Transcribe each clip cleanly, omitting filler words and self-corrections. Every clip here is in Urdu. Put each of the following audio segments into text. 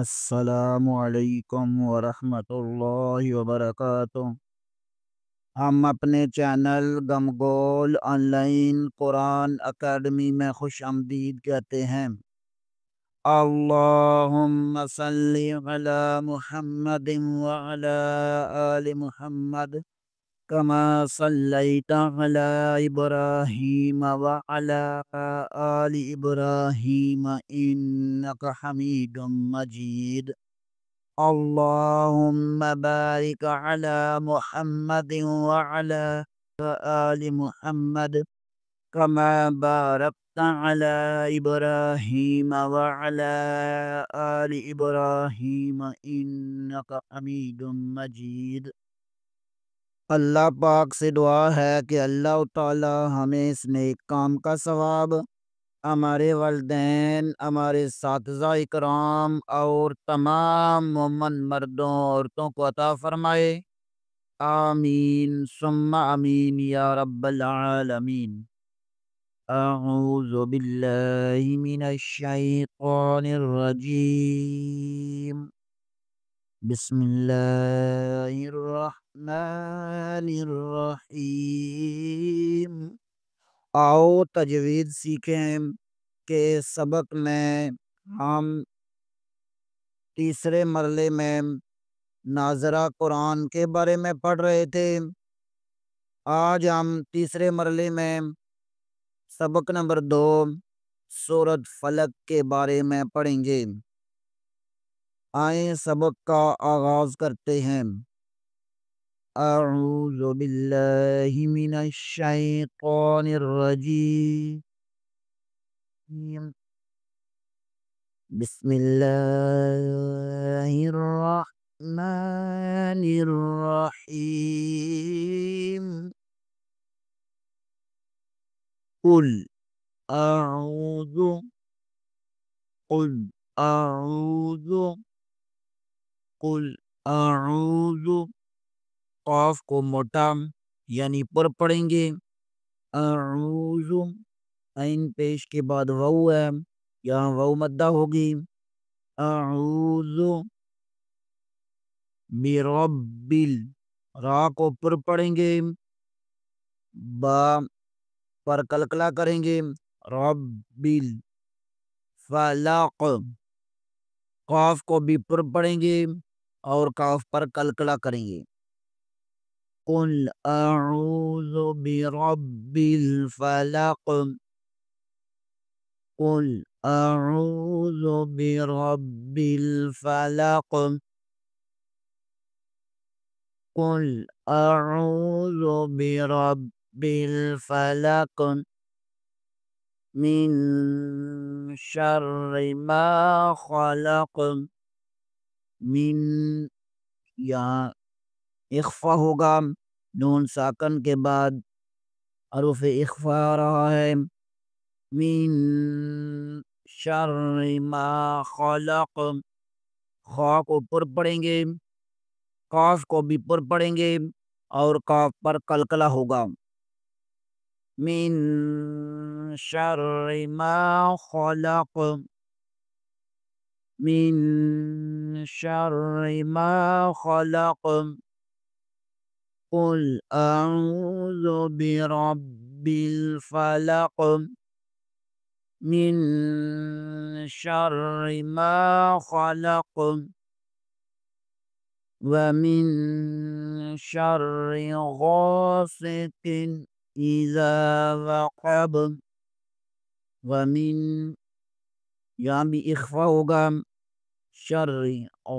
السلام علیکم ورحمۃ اللہ وبرکاتہ۔ ہم اپنے چینل گمگول آن لائن قرآن اکیڈمی میں خوش آمدید کہتے ہیں۔ اللہم صلی علی محمد وعلی آل محمد کما صلیت علی ابراہیم وعلی آل ابراہیم انک حمید مجید۔ اللهم بارك على محمد وعلى آل محمد كما باركت على إبراهيم وعلى آل إبراهيم إنك حميد مجيد۔ اللہ پاک سے دعا ہے کہ اللہ تعالی ہمیں اس نیک کام کا ثواب، ہمارے والدین، ہمارے اساتذہ اکرام اور تمام مومن مردوں عورتوں کو عطا فرمائے۔ آمین ثم آمین یا رب العالمین۔ اعوذ باللہ من الشیطان الرجیم، بسم اللہ الرحمن الرحیم۔ آؤ تجوید سیکھیں کہ سبق میں ہم تیسرے مرحلے میں ناظرہ قرآن کے بارے میں پڑھ رہے تھے۔ آج ہم تیسرے مرحلے میں سبق نمبر 2 سورۃ فلق کے بارے میں پڑھیں گے۔ آئیں سبق کا آغاز کرتے ہیں۔ اعوذ باللہ من الشیطان الرجیم، بسم اللہ الرحمن الرحیم۔ قل اعوذ قل اعوذ قل اعوذ، قاف کو موٹا یعنی پر پڑھیں گے۔ اعوذ، عین پیش کے بعد واو ہے، یہاں واو مدہ ہوگی۔ اعوذ برب را کو پر پڑھیں گے، با پر کلکلا کریں گے۔ رب فلق، قاف کو بھی پر پڑھیں گے اور کاف پر کلکلا کریں گے۔ قل اعوذ برب الفلق، قل اعوذ برب الفلق، قل اعوذ برب الفلق من شر ما خلق۔ من یہاں اخفا ہوگا، نون ساکن کے بعد حروف اخفا آ رہا ہے۔ من شر ما خلق، خا کو پر پڑھیں گے، قاف کو بھی پر پڑھیں گے اور قاف پر کلکلا ہوگا۔ من شر ما خلق، من شر ما خلق، قل اعوذ برب الفلق من شر ما خلق ومن شر غاسق اذا وقب۔ ومن یہاں بھی اخفا ہوگا، شر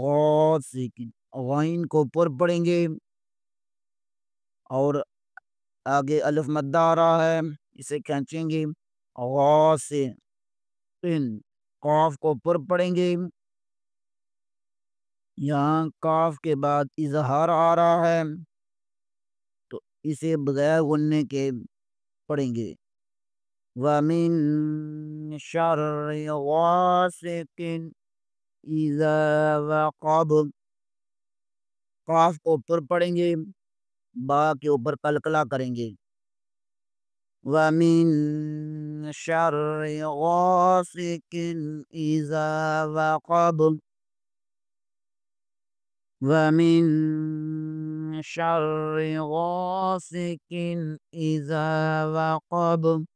غاسق، غین کو پر پڑھیں گے اور آگے الف مدہ آ رہا ہے، اسے کھینچیں گے۔ غاسق، قاف کو پر پڑھیں گے، یہاں کاف کے بعد اظہار آ رہا ہے تو اسے بغیر غننے کے پڑھیں گے۔ وَمِن شَرِّ غَاسِقٍ اِذَا وَقَبَ، قاف کو پر پڑھیں گے، با کے اوپر کلکلا کریں گے۔ وَمِن شَرِّ غَاسِقٍ اِذَا وَقَبَ، ومن شر غاسق إذا وقب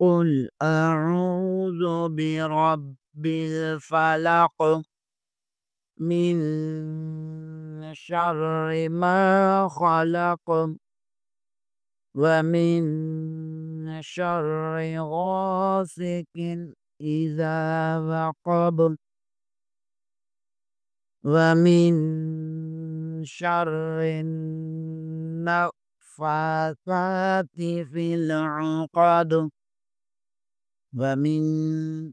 قل أعوذ برب الفلق من شر ما خلق ومن شر غاسق إذا وقب ومن شر النفاثات في العقد ومن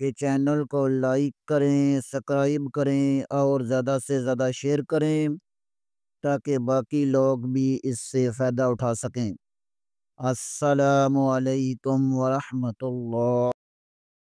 کہ چینل کو لائک کریں، سبسکرائب کریں اور زیادہ سے زیادہ شیئر کریں تاکہ باقی لوگ بھی اس سے فائدہ اٹھا سکیں۔ السلام علیکم ورحمۃ اللہ۔